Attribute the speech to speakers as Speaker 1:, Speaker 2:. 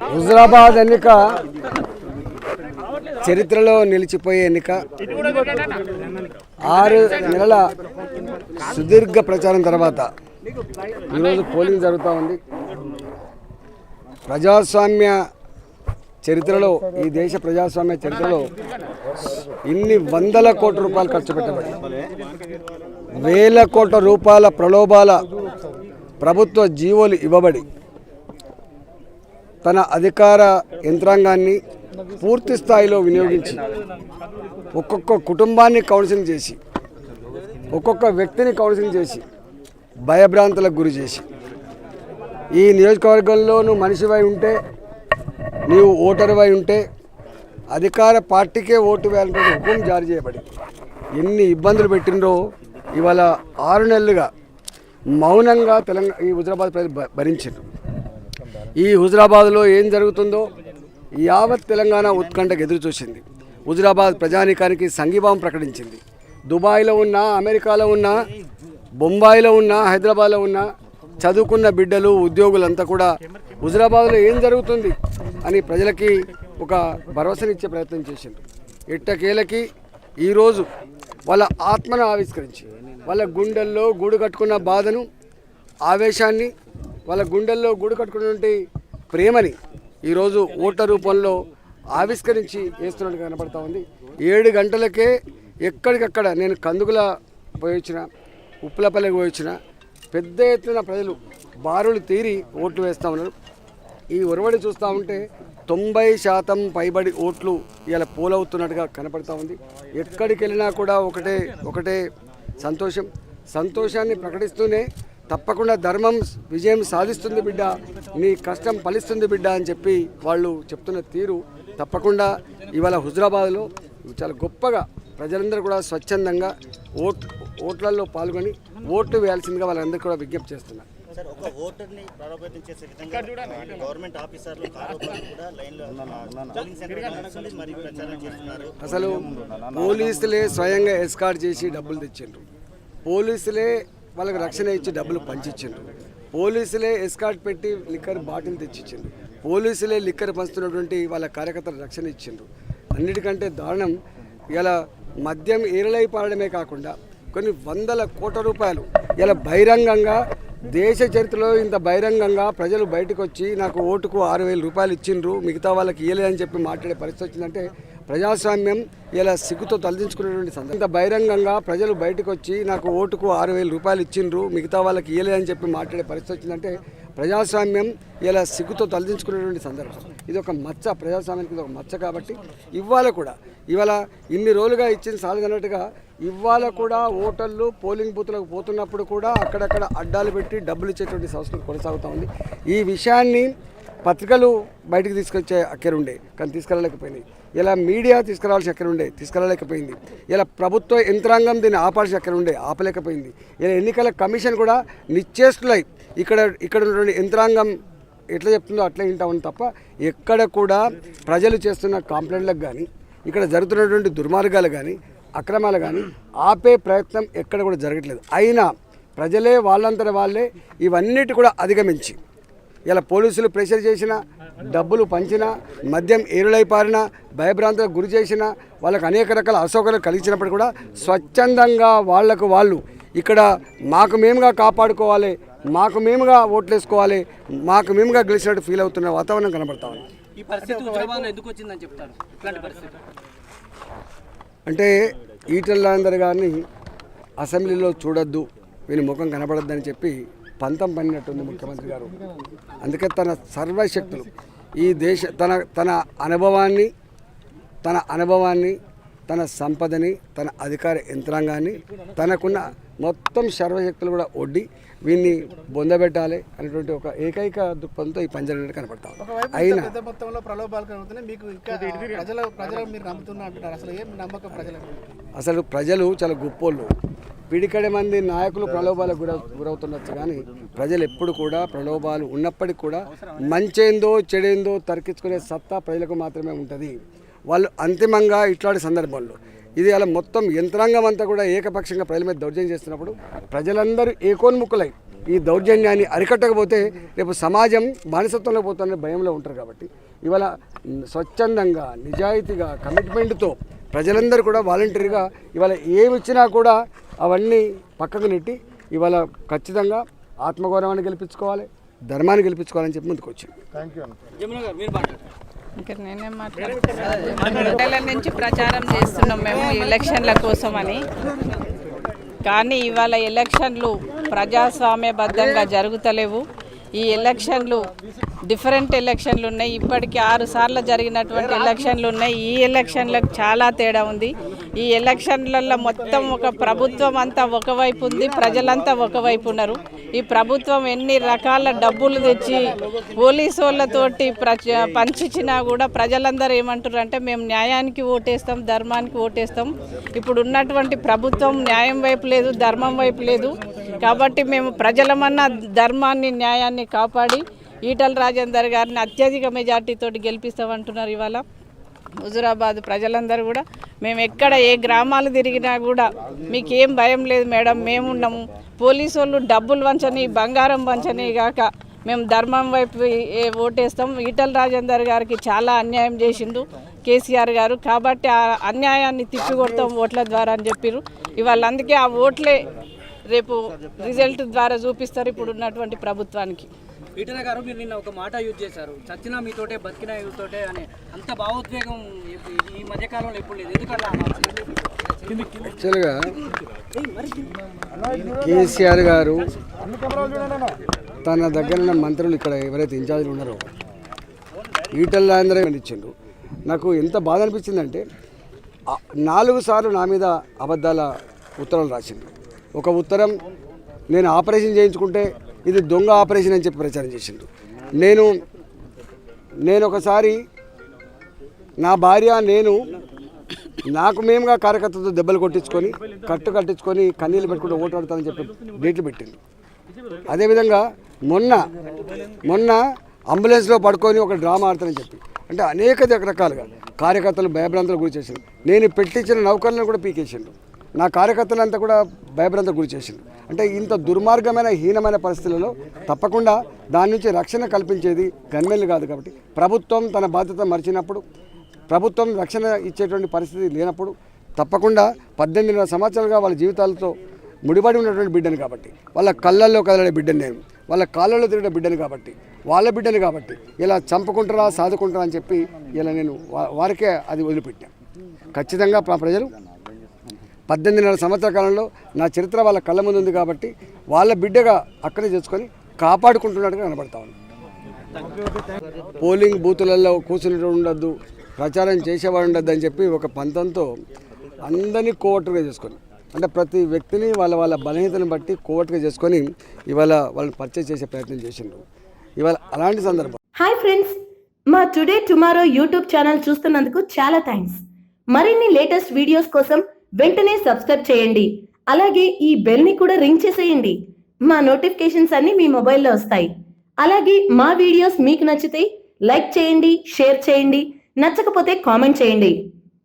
Speaker 1: హుజరాబాద్ ఎన్నిక చరిత్రలో నిలిచిపోయే ఎన్నిక. 6 నెలల సుదీర్ఘ ప్రచారం తర్వాత ఈరోజు పోలింగ్ జరుగుతూ ఉంది. ప్రజాస్వామ్య చరిత్రలో, ఈ దేశ ప్రజాస్వామ్య చరిత్రలో ఇన్ని వందల కోట్ల రూపాయలు ఖర్చు పెట్టబడి, వేల కోట్ల రూపాయల ప్రలోభాల ప్రభుత్వ జీవోలు ఇవ్వబడి, తన అధికార యంత్రాంగాన్ని పూర్తి స్థాయిలో వినియోగించి, ఒక్కొక్క కుటుంబాన్ని కౌన్సిలింగ్ చేసి, ఒక్కొక్క వ్యక్తిని కౌన్సిలింగ్ చేసి, భయభ్రాంతులకు గురి చేసి, ఈ నియోజకవర్గంలో నువ్వు మనిషివై ఉంటే, నీవు ఓటరువై ఉంటే అధికార పార్టీకే ఓటు వేయాలంటే హుకుం జారీ చేయబడి ఎన్ని ఇబ్బందులు పెట్టినరో ఇవాళ 6 నెలలుగా మౌనంగా ఈ హుజరాబాద్ ప్రజలు భరించారు. ఈ హుజరాబాద్లో ఏం జరుగుతుందో యావత్ తెలంగాణ ఉత్కంఠకు ఎదురు చూసింది. హుజరాబాద్ ప్రజానీకానికి సంఘీభావం ప్రకటించింది. దుబాయ్లో ఉన్న, అమెరికాలో ఉన్న, బొంబాయిలో ఉన్న, హైదరాబాద్లో ఉన్న చదువుకున్న బిడ్డలు, ఉద్యోగులంతా కూడా హుజరాబాద్లో ఏం జరుగుతుంది అని ప్రజలకి ఒక భరోసానిచ్చే ప్రయత్నం చేసిండ్రు. ఎట్టకేలకి ఈరోజు వాళ్ళ ఆత్మను ఆవిష్కరించి, వాళ్ళ గుండెల్లో గూడు కట్టుకున్న బాధను, ఆవేశాన్ని, వాళ్ళ గుండెల్లో గూడు కట్టుకున్నటువంటి ప్రేమని ఈరోజు ఓట్ల రూపంలో ఆవిష్కరించి వేస్తున్నట్టు కనపడతా ఉంది. 7 గంటలకే ఎక్కడికక్కడ నేను కందుకుల పోయి వచ్చిన, ఉప్పులపల్లికి పోయి వచ్చిన, పెద్ద ఎత్తున ప్రజలు బారులు తీరి ఓట్లు వేస్తూ ఉన్నారు. ఈ ఒరవడి చూస్తూ ఉంటే 90% పైబడి ఓట్లు ఇలా పోలవుతున్నట్టుగా కనపడతా ఉంది. ఎక్కడికి వెళ్ళినా కూడా ఒకటే సంతోషాన్ని ప్రకటిస్తూనే తప్పకుండా ధర్మం విజయం సాధిస్తుంది బిడ్డ, నీ కష్టం ఫలిస్తుంది బిడ్డ అని చెప్పి వాళ్ళు చెప్తున్న తీరు తప్పకుండా ఇవాళ హుజరాబాద్లో చాలా గొప్పగా ప్రజలందరూ కూడా స్వచ్ఛందంగా ఓట్లలో పాల్గొని ఓట్లు వేయాల్సిందిగా వాళ్ళందరూ కూడా విజ్ఞప్తి చేస్తున్నారు. అసలు పోలీసులే స్వయంగా ఎస్కార్ట్ చేసి డబ్బులు తెచ్చిండ్రు, పోలీసులే వాళ్ళకి రక్షణ ఇచ్చి డబ్బులు పంచిచ్చిండ్రు, పోలీసులే ఎస్కార్ట్ పెట్టి లిక్కర్ బాటిల్ తెచ్చిచ్చిండ్రు, పోలీసులే లిక్కర్ పంచుతున్నటువంటి వాళ్ళ కార్యకర్తలు రక్షణ ఇచ్చిండ్రు. అన్నిటికంటే దారుణం ఇలా మద్యం ఏరలై పారడమే కాకుండా కొన్ని వందల కోట్ల రూపాయలు ఇలా బహిరంగంగా, దేశ చరిత్రలో ఇంత బహిరంగంగా ప్రజలు బయటకు వచ్చి నాకు ఓటుకు 6,000 రూపాయలు ఇచ్చిండ్రు, మిగతా వాళ్ళకి ఇవ్వలేదని చెప్పి మాట్లాడే పరిస్థితి వచ్చిందంటే ప్రజాస్వామ్యం ఇలా సిగ్గుతో తలదించుకునేటువంటి సందర్భం. ఇంత బహిరంగంగా ప్రజలు బయటకు వచ్చి నాకు ఓటుకు 6,000 రూపాయలు ఇచ్చిండ్రు, మిగతా వాళ్ళకి ఇవ్వలేదని చెప్పి మాట్లాడే పరిస్థితి వచ్చిందంటే ప్రజాస్వామ్యం ఇలా సిగ్గుతో తలదించుకునేటువంటి సందర్భం. ఇది ఒక మచ్చ, ప్రజాస్వామ్యానికి ఇది ఒక మచ్చ. కాబట్టి ఇవాళ ఇన్ని రోజులుగా ఇచ్చింది సాలదన్నట్టుగా ఇవాళ కూడా ఓటర్లు పోలింగ్ బూత్లకు పోతున్నప్పుడు కూడా అక్కడక్కడ అడ్డాలు పెట్టి డబ్బులు ఇచ్చేటువంటి సంస్కృతి కొనసాగుతూ ఉంది. ఈ విషయాన్ని పత్రికలు బయటకు తీసుకొచ్చే అక్కరుండే కానీ తీసుకెళ్ళలేకపోయినాయి. ఇలా మీడియా తీసుకురావాల్సిన అక్కరుండే తీసుకెళ్ళలేకపోయింది. ఇలా ప్రభుత్వ యంత్రాంగం దీన్ని ఆపాల్సిన అక్కరుండే ఆపలేకపోయింది. ఇలా ఎన్నికల కమిషన్ కూడా నిశ్చేష్టులై ఇక్కడ ఉన్నటువంటి యంత్రాంగం ఎట్లా చెప్తుందో అట్లా వింటామని తప్ప ఎక్కడ కూడా ప్రజలు చేస్తున్న కంప్లైంట్లకు కానీ, ఇక్కడ జరుగుతున్నటువంటి దుర్మార్గాలు కానీ, అక్రమాలు కానీ ఆపే ప్రయత్నం ఎక్కడ కూడా జరగట్లేదు. అయినా ప్రజలే వాళ్ళంతట వాళ్ళే ఇవన్నిటి కూడా అధిగమించి ఇలా పోలీసులు ప్రెషర్ చేసినా, డబ్బులు పంచినా, మద్యం ఏరులై పారినా, భయభ్రాంతులకు గురి చేసినా, వాళ్ళకు అనేక రకాల అసౌకర్యాలు కలిగించినప్పుడు కూడా స్వచ్ఛందంగా వాళ్ళు ఇక్కడ మాకు మేముగా కాపాడుకోవాలి, మాకు మేముగా ఓట్లు వేసుకోవాలి, మాకు మేముగా గెలిచినట్టు ఫీల్ అవుతున్న వాతావరణం కనబడతా ఉంది. అంటే ఈటెల రాజేందర్ గారిని అసెంబ్లీలో చూడొద్దు, వీని ముఖం కనబడొద్దని చెప్పి పంతం పడినట్టుంది ముఖ్యమంత్రి గారు. అందుకే తన సర్వశక్తులు ఈ దేశ తన అనుభవాన్ని, తన సంపదని, తన అధికార యంత్రాంగాన్ని, తనకున్న మొత్తం సర్వశక్తులు కూడా ఒడ్డి వీన్ని బొందబెట్టాలి అనేటువంటి ఒక ఏకైక దృక్పథంతో ఈ పంజరం కనపడతాం. అయినా అసలు ప్రజలు చాలా గొప్పోళ్ళు. పిడికడి మంది నాయకులు ప్రలోభాలకు గురవుతుండొచ్చు కానీ ప్రజలు ఎప్పుడు కూడా ప్రలోభాలు ఉన్నప్పటికీ కూడా మంచేందో చెడేందో తర్కించుకునే సత్తా ప్రజలకు మాత్రమే ఉంటుంది. వాళ్ళు అంతిమంగా ఇట్లాంటి సందర్భంలో ఇది అలా మొత్తం యంత్రాంగం అంతా కూడా ఏకపక్షంగా ప్రజల మీద దౌర్జన్యం చేస్తున్నప్పుడు ప్రజలందరూ ఏకోన్ముఖులై ఈ దౌర్జన్యాన్ని అరికట్టకపోతే రేపు సమాజం బానిసత్వంలో పోతున్న భయంలో ఉంటారు. కాబట్టి ఇవాళ స్వచ్ఛందంగా నిజాయితీగా కమిట్మెంట్తో ప్రజలందరూ కూడా వాలంటరీగా ఇవాళ ఏమి ఇచ్చినా కూడా అవన్నీ పక్కకు నెట్టి ఇవాళ ఖచ్చితంగా ఆత్మగౌరవాన్ని గెలిపించుకోవాలి, ధర్మాన్ని గెలిపించుకోవాలని చెప్పి ముందుకు వచ్చింది.
Speaker 2: ఇంకా నేనే మాట్లాడుతున్నాను. గంటల నుంచి ప్రచారం చేస్తున్నాం మేము ఎలక్షన్ల కోసమని. కానీ ఇవాళ ఎలక్షన్లు ప్రజాస్వామ్యబద్ధంగా జరుగుతలేవు. ఈ ఎలక్షన్లు డిఫరెంట్ ఎలక్షన్లు ఉన్నాయి. ఇప్పటికీ 6 సార్లు జరిగినటువంటి ఎలక్షన్లు ఉన్నాయి. ఈ ఎలక్షన్లకు చాలా తేడా ఉంది. ఈ ఎలక్షన్లలో మొత్తం ఒక ప్రభుత్వం అంతా ఒకవైపు ఉంది, ప్రజలంతా ఒకవైపు ఉన్నారు. ఈ ప్రభుత్వం ఎన్ని రకాల డబ్బులు తెచ్చి పోలీసు వాళ్ళతోటి పంచిచ్చినా కూడా ప్రజలందరూ ఏమంటారు అంటే మేము న్యాయానికి ఓటేస్తాం, ధర్మానికి ఓటేస్తాం. ఇప్పుడు ఉన్నటువంటి ప్రభుత్వం న్యాయం వైపు లేదు, ధర్మం వైపు లేదు. కాబట్టి మేము ప్రజలమన్న ధర్మాన్ని న్యాయాన్ని కాపాడి ఈటల రాజేందర్ గారిని అత్యధిక మెజార్టీతో గెలిపిస్తామంటున్నారు. ఇవాళ హుజూరాబాద్ ప్రజలందరూ కూడా మేము ఎక్కడ ఏ గ్రామాలు తిరిగినా కూడా మీకేం భయం లేదు మేడం, మేమున్నాము. పోలీసు వాళ్ళు డబ్బులు వంచని బంగారం వంచని కాక మేము ధర్మం వైపు ఓటేస్తాం. ఈటల రాజేందర్ గారికి చాలా అన్యాయం చేసిండు కేసీఆర్ గారు. కాబట్టి ఆ అన్యాయాన్ని తిప్పికొడతాం ఓట్ల ద్వారా అని చెప్పారు. ఇవాళ అందుకే ఆ ఓట్లే రేపు రిజల్ట్ ద్వారా చూపిస్తారు ఇప్పుడు ఉన్నటువంటి ప్రభుత్వానికి.
Speaker 3: ఈటల గారు మీరు నిన్న ఒక మాట యూజ్ చేశారు, చచ్చినా మీతోటే బతికినా మీతోటే అని. అంత భావోద్వేగం ఈ మధ్యకాలంలో ఎప్పుడు లేదు. ఎందుకలా?
Speaker 1: యాక్చువల్గా కేసీఆర్ గారు తన దగ్గర ఉన్న మంత్రులు ఇక్కడ ఎవరైతే ఇన్ఛార్జీలు ఉన్నారో ఈటల రాజేందర్ ఇచ్చిండు. నాకు ఎంత బాధ అనిపించిందంటే 4 సార్లు నా మీద అబద్ధాల ఉత్తరాలు రాసిండు. ఒక ఉత్తరం నేను ఆపరేషన్ చేయించుకుంటే ఇది దొంగ ఆపరేషన్ అని చెప్పి ప్రచారం చేసిండు. నేను ఒకసారి నా భార్య నాకు మేముగా కార్యకర్తలతో దెబ్బలు కొట్టించుకొని కట్టించుకొని కన్నీళ్ళు పెట్టుకుంటూ ఓటు ఆడతానని చెప్పి డేట్లు పెట్టిండు. అదేవిధంగా మొన్న అంబులెన్స్లో పడుకొని ఒక డ్రామా ఆడతానని చెప్పి అంటే అనేక రకాలుగా కార్యకర్తలు భయభ్రాంతులకు గురి చేసిండు. నేను పెట్టించిన నౌకర్లను కూడా పీకేసిండు. నా కార్యకర్తలంతా కూడా భయభ్రాంతకు గురి చేసిండు. అంటే ఇంత దుర్మార్గమైన హీనమైన పరిస్థితులలో తప్పకుండా దాని నుంచి రక్షణ కల్పించేది గన్మెన్లు కాదు. కాబట్టి ప్రభుత్వం తన బాధ్యత మరిచినప్పుడు, ప్రభుత్వం రక్షణ ఇచ్చేటువంటి పరిస్థితి లేనప్పుడు తప్పకుండా 18 సంవత్సరాలుగా వాళ్ళ జీవితాలతో ముడిపడి ఉన్నటువంటి బిడ్డను కాబట్టి, వాళ్ళ కళ్ళల్లో కదలే బిడ్డను నేను, వాళ్ళ కాళ్ళల్లో తిరిగిన బిడ్డను కాబట్టి, వాళ్ళ బిడ్డను కాబట్టి ఇలా చంపుకుంటారా సాదుకుంటారా అని చెప్పి ఇలా నేను వారికే అది వదిలిపెట్టాను. ఖచ్చితంగా ప్రజలు 18 సంవత్సరాల కాలంలో నా చరిత్ర వాళ్ళ కళ్ళ ముందు ఉంది కాబట్టి వాళ్ళ బిడ్డగా అక్కడే చేసుకొని కాపాడుకుంటున్నట్టుగా కనబడతా ఉంది. పోలింగ్ బూతులలో కూర్చుని ఉండొద్దు, ప్రచారం చేసేవాడు ఉండొద్దు అని చెప్పి ఒక పంతంతో అందరినీ కోవట్టుగా చేసుకొని, అంటే ప్రతి వ్యక్తిని వాళ్ళ బలహీనతను బట్టి కోవట్టుగా చేసుకొని ఇవాళ వాళ్ళని పర్చేజ్ చేసే ప్రయత్నం చేసిండ్రు. ఇవాళ అలాంటి సందర్భం.
Speaker 4: హాయ్ ఫ్రెండ్స్, మా టుడే టుమారో యూట్యూబ్ ఛానల్ చూస్తున్నందుకు చాలా థ్యాంక్స్. మరిన్ని లేటెస్ట్ వీడియోస్ కోసం వెంటనే సబ్స్క్రైబ్ చేయండి. అలాగే ఈ బెల్ ని కూడా రింగ్ చేసేయండి. మా నోటిఫికేషన్స్ అన్ని మీ మొబైల్లో వస్తాయి. అలాగే మా వీడియోస్ మీకు నచ్చితే లైక్ చేయండి, షేర్ చేయండి, నచ్చకపోతే కామెంట్ చేయండి.